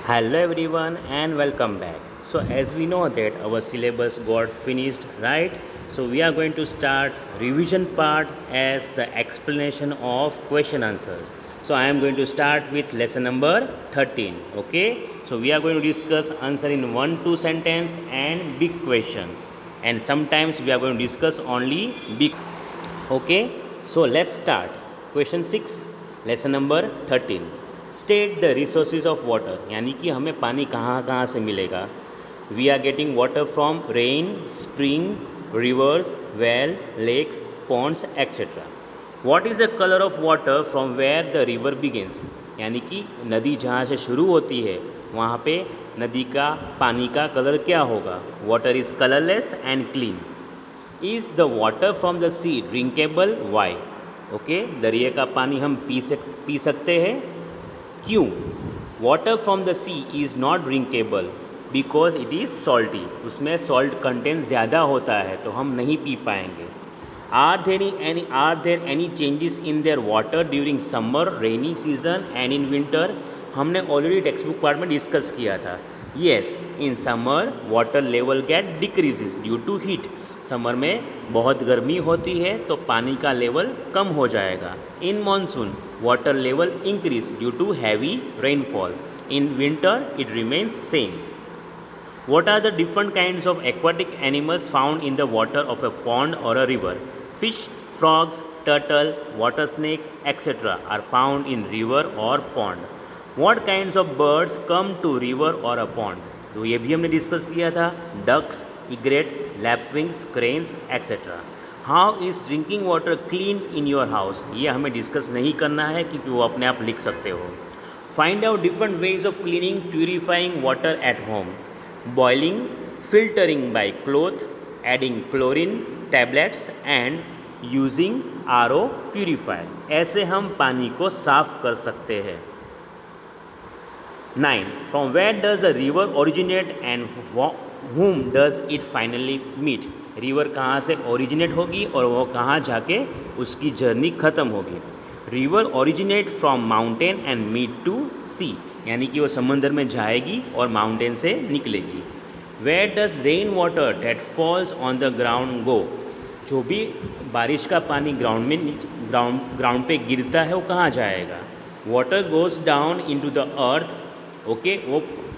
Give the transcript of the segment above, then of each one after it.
Hello everyone and welcome back. So as we know that our syllabus got finished, right? So we are going to start revision part as the explanation of question answers. So I am going to start with lesson number 13. Okay? So we are going to discuss answer in 1-2 sentence and big questions. And sometimes we are going to discuss only big. Okay? So let's start. Question 6, lesson number 13. State the resources of water, यानी कि हमें पानी कहाँ कहाँ से मिलेगा. We are getting water from rain, spring, rivers, well, lakes, ponds etcetera. What is the colour of water from where the river begins, यानी कि नदी जहाँ से शुरू होती है वहाँ पे नदी का पानी का कलर क्या होगा. Water is colourless and clean. Is the water from the sea drinkable, why. Okay, दरिया का पानी हम पी सकते हैं. क्यों. Water from the sea is not drinkable because it is salty. उसमें सॉल्ट कंटेंट ज़्यादा होता है तो हम नहीं पी पाएंगे. Are there any changes in their water during summer, rainy season and in winter. हमने ऑलरेडी टेक्स्ट बुक पार्ट में डिस्कस किया था. Yes, in summer water level get decreases due to heat. Summer में बहुत गर्मी होती है तो पानी का लेवल कम हो जाएगा. In monsoon water level increase due to heavy rainfall. In winter it remains same. What are the different kinds of aquatic animals found in the water of a pond or a river? Fish, frogs, turtle, water snake, etc. are found in river or pond. What kinds of birds come to river or a pond? तो ये भी हमने discuss किया था. Ducks, egret, lapwings, cranes etcetera. How is drinking water clean in your house, ये हमें discuss नहीं करना है क्योंकि वो अपने आप लिख सकते हो. Find out different ways of cleaning purifying water at home. Boiling, filtering by cloth, adding chlorine tablets and using RO purifier. ऐसे हम पानी को साफ कर सकते हैं. 9. From where does a river originate and whom does it finally meet. River कहाँ से ओरिजिनेट होगी और वो कहाँ जाके उसकी जर्नी ख़त्म होगी. River originate from mountain and meet to sea, यानी कि वो समंदर में जाएगी और माउंटेन से निकलेगी. Where does rain water that falls on the ground go. जो भी बारिश का पानी ग्राउंड पे गिरता है वो कहाँ जाएगा. Water goes down into the earth. Okay,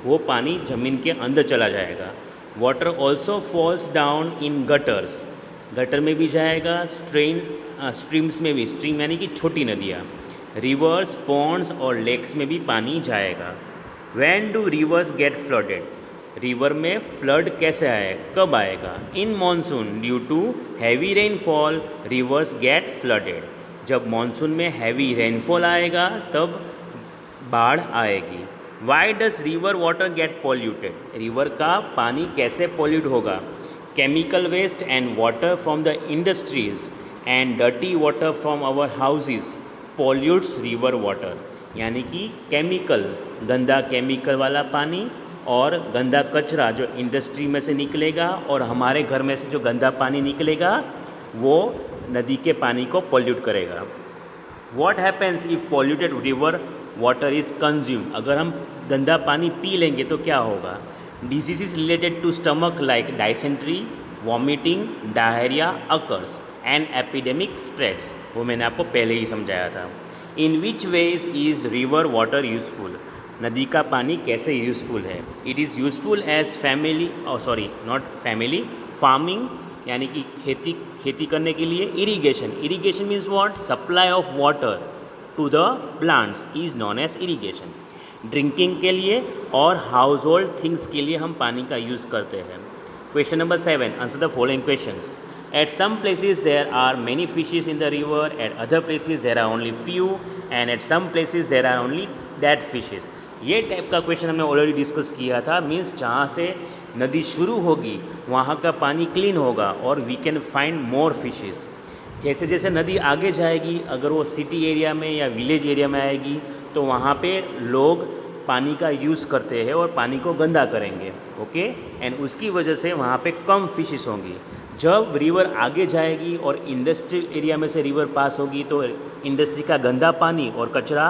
वो पानी ज़मीन के अंदर चला जाएगा. Water also falls down in gutters. Gutter में भी जाएगा. स्ट्रीम्स में भी, स्ट्रीम यानी कि छोटी नदियाँ. रिवर्स, पॉन्ड्स और लेक्स में भी पानी जाएगा. When do rivers get flooded. River में फ्लड कैसे आएगा, कब आएगा. In monsoon due to heavy rainfall rivers get flooded. जब मानसून में हैवी रेनफॉल आएगा तब बाढ़ आएगी. Why does river water get polluted. River का पानी कैसे पॉल्यूट होगा. Chemical waste and water from the industries and dirty water from our houses pollutes river water. यानी कि केमिकल, गंदा केमिकल वाला पानी और गंदा कचरा जो इंडस्ट्री में से निकलेगा और हमारे घर में से जो गंदा पानी निकलेगा वो नदी के पानी को पॉल्यूट करेगा. What happens if polluted river water is consume. अगर हम गंदा पानी पी लेंगे तो क्या होगा. Disease related to stomach like dysentery, vomiting, diarrhoea occurs and epidemic spreads. वो मैंने आपको पहले ही समझाया था. In which ways is river water useful. नदी का पानी कैसे यूज़फुल है. It is useful as farming, यानी कि खेती करने के लिए. Irrigation means what, supply of water to the plants is known as irrigation. Drinking के लिए और हाउस होल्ड थिंग्स के लिए हम पानी का यूज़ करते हैं. Question number 7, answer the following questions. At some places there are many fishes in the river, at other places there are only few, and at some places there are only dead fishes. ये type का question हमने already discuss किया था. Means जहाँ से नदी शुरू होगी वहाँ का पानी क्लीन होगा और we can find more fishes. जैसे जैसे नदी आगे जाएगी, अगर वो सिटी एरिया में या विलेज एरिया में आएगी तो वहाँ पे लोग पानी का यूज़ करते हैं और पानी को गंदा करेंगे. ओके, एंड उसकी वजह से वहाँ पे कम फिशेस होंगी. जब रिवर आगे जाएगी और इंडस्ट्रियल एरिया में से रिवर पास होगी तो इंडस्ट्री का गंदा पानी और कचरा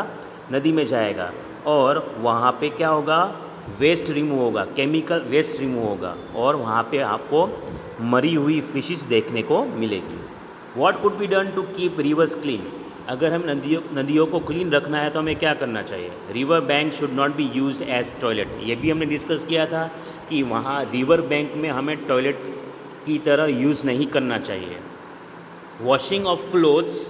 नदी में जाएगा और वहाँ पे क्या होगा, वेस्ट रिमूव होगा, केमिकल वेस्ट रिमूव होगा और वहाँ पे आपको मरी हुई फिशेस देखने को मिलेगी। What could be done to keep rivers clean? अगर हम नदियों को क्लीन रखना है तो हमें क्या करना चाहिए? River bank should not be use as toilet. ये भी हमने डिस्कस किया था कि वहाँ रिवर बैंक में हमें टॉयलेट की तरह यूज़ नहीं करना चाहिए। Washing of clothes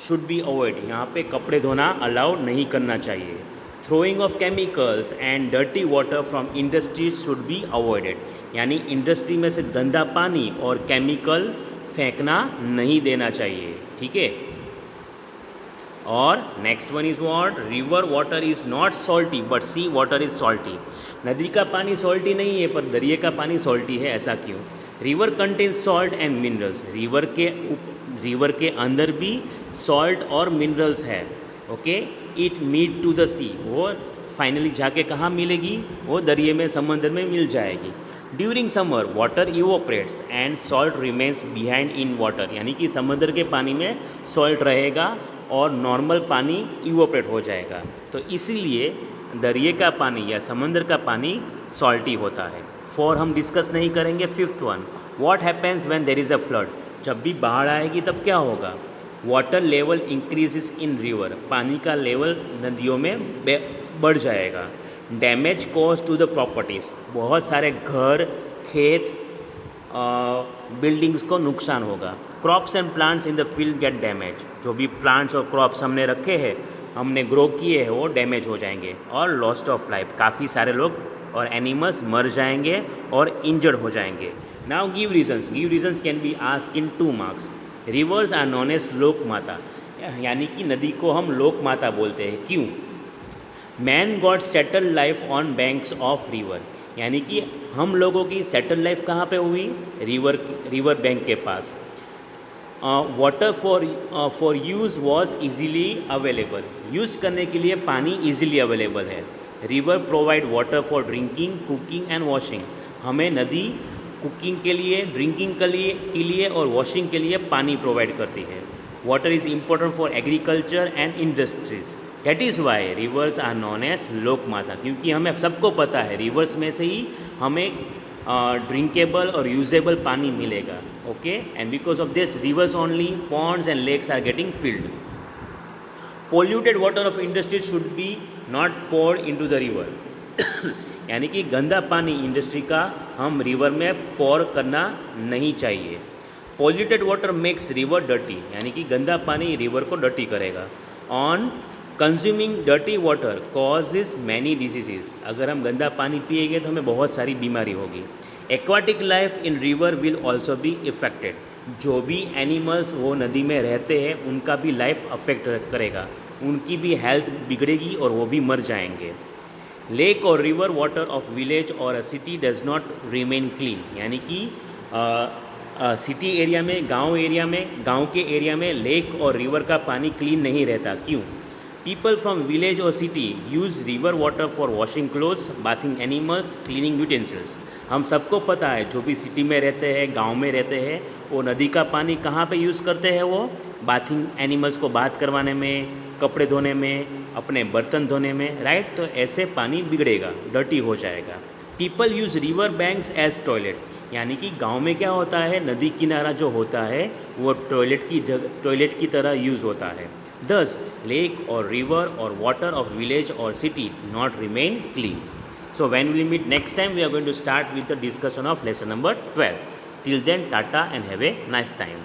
should be avoid, यहाँ पे कपड़े धोना अलाउ नहीं करना चाहिए। Throwing of chemicals and dirty water from industries should be avoided, यानी इंडस्ट्री में से गंदा पानी और केमिकल फेंकना नहीं देना चाहिए, ठीक है। और next one is what? River water is not salty but sea water is salty. नदी का पानी सॉल्टी नहीं है पर दरिया का पानी सॉल्टी है, ऐसा क्यों? River contains salt and minerals, river के अंदर भी सॉल्ट और मिनरल्स है, okay. It meet to the sea, वो फाइनली जाके कहाँ मिलेगी? वो दरिया में, समंदर में मिल जाएगी। During summer water evaporates and salt remains behind in water, यानी कि समंदर के पानी में सॉल्ट रहेगा और नॉर्मल पानी इवोपरेट हो जाएगा, तो इसीलिए दरिया का पानी या समंदर का पानी सॉल्टी होता है। 4 हम डिस्कस नहीं करेंगे। 5th one, what happens when there is a flood? जब भी बाढ़ आएगी तब क्या होगा? Water level increases in river, पानी का लेवल नदियों में बढ़ जाएगा। Damage cause to the properties, बहुत सारे घर, खेत, बिल्डिंग्स को नुकसान होगा। Crops and plants in the field get damage, जो भी प्लांट्स और क्रॉप्स हमने रखे हैं, हमने ग्रो किए हैं, वो डैमेज हो जाएंगे। और लॉस्ट ऑफ लाइफ, काफ़ी सारे लोग और एनिमल्स मर जाएंगे और इंजर्ड हो जाएंगे। Now give reasons can be ask in 2 marks. Rivers are known as लोक माता, यानी कि नदी को हम लोक माता बोलते हैं, क्यों? Man got settle life on banks of river, यानी कि हम लोगों की सेटल लाइफ कहाँ पे हुई? रिवर बैंक के पास। Water for use was easily available, use करने के लिए पानी ईजिली अवेलेबल है। River provide water for drinking, cooking and washing, हमें नदी कुकिंग के लिए, ड्रिंकिंग के लिए और वॉशिंग के लिए पानी प्रोवाइड करती है। Water is important for agriculture and industries, that is why rivers are known as लोक माता, क्योंकि हमें सबको पता है रिवर्स में से ही हमें ड्रिंकेबल और यूजेबल पानी मिलेगा, okay. And because of this rivers only ponds and lakes are getting filled. Polluted water of industries should be not poured into the river, यानी कि गंदा पानी इंडस्ट्री का हम रिवर में पोर करना नहीं चाहिए। Polluted water makes river dirty, यानी कि गंदा पानी रिवर को डर्टी करेगा। On consuming dirty water causes many diseases, अगर हम गंदा पानी पिएंगे तो हमें बहुत सारी बीमारी होगी। Aquatic life in river will also be affected, जो भी एनिमल्स वो नदी में रहते हैं उनका भी लाइफ अफेक्ट करेगा, उनकी भी हेल्थ बिगड़ेगी और वो भी मर जाएंगे। लेक और रिवर वाटर ऑफ विलेज और अ city does not remain clean, यानी कि सिटी एरिया में, गांव के एरिया में लेक और रिवर का पानी क्लीन नहीं रहता, क्यों? पीपल फ्रॉम विलेज और city use river water for washing clothes, bathing animals, cleaning utensils. हम सबको पता है, जो भी सिटी में रहते हैं, गांव में रहते हैं, वो नदी का पानी कहाँ पे यूज़ करते हैं? वो बाथिंग एनिमल्स को बाथ करवाने में, कपड़े धोने में, अपने बर्तन धोने में, राइट। तो ऐसे पानी बिगड़ेगा, डर्टी हो जाएगा। People use river banks as toilet, यानी कि गांव में क्या होता है, नदी किनारा जो होता है वो टॉयलेट की तरह यूज़ होता है। Thus, lake or river or water of village or city not remain clean. So, when we meet next time, we are going to start with the discussion of lesson number 12. Till then, tata and have a nice time.